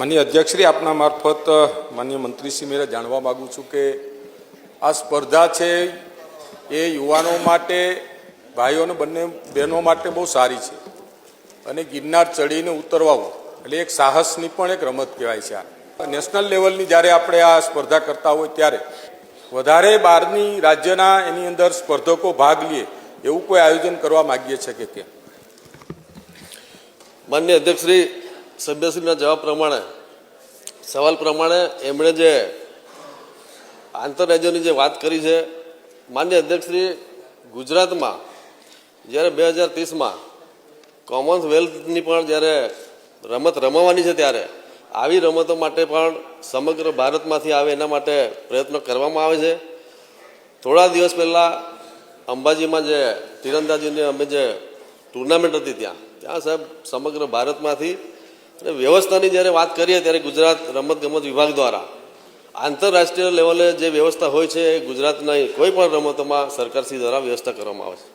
માનનીય અધ્યક્ષશ્રી, આપના મારફત માનનીય મંત્રીશ્રી મેરે જાણવા માગું છું કે આ સ્પર્ધા છે એ યુવાનો માટે, ભાઈઓ અને બંને બહેનો માટે બહુ સારી છે અને ગિરનાર ચડીને ઉતરવાવું એટલે એક સાહસની પણ એક રમત કહેવાય છે. આ નેશનલ લેવલની જ્યારે આપણે આ સ્પર્ધા કરતા હોય ત્યારે વધારે બહારની રાજ્યના એની અંદર સ્પર્ધકો ભાગ લે એવું કોઈ આયોજન કરવા માગીએ છીએ કે કેમ? માનનીય અધ્યક્ષશ્રી, સભ્યશ્રીના જવાબ પ્રમાણે, સવાલ પ્રમાણે એમણે જે આંતરરાજ્યોની જે વાત કરી છે, માનનીય અધ્યક્ષશ્રી, ગુજરાતમાં જ્યારે 2030માં કોમનવેલ્થની પણ જ્યારે રમત રમવાની છે ત્યારે આવી રમતો માટે પણ સમગ્ર ભારતમાંથી આવે એના માટે પ્રયત્નો કરવામાં આવે છે. થોડા દિવસ પહેલાં અંબાજીમાં જે તીરંદાજીની અમે જે ટુર્નામેન્ટ હતી ત્યાં સાહેબ સમગ્ર ભારતમાંથી અને વ્યવસ્થાની જ્યારે વાત કરીએ ત્યારે ગુજરાત રમતગમત વિભાગ દ્વારા આંતરરાષ્ટ્રીય લેવલે જે વ્યવસ્થા હોય છે એ ગુજરાતના કોઈ પણ રમતોમાં સરકારશ્રી દ્વારા વ્યવસ્થા કરવામાં આવે છે.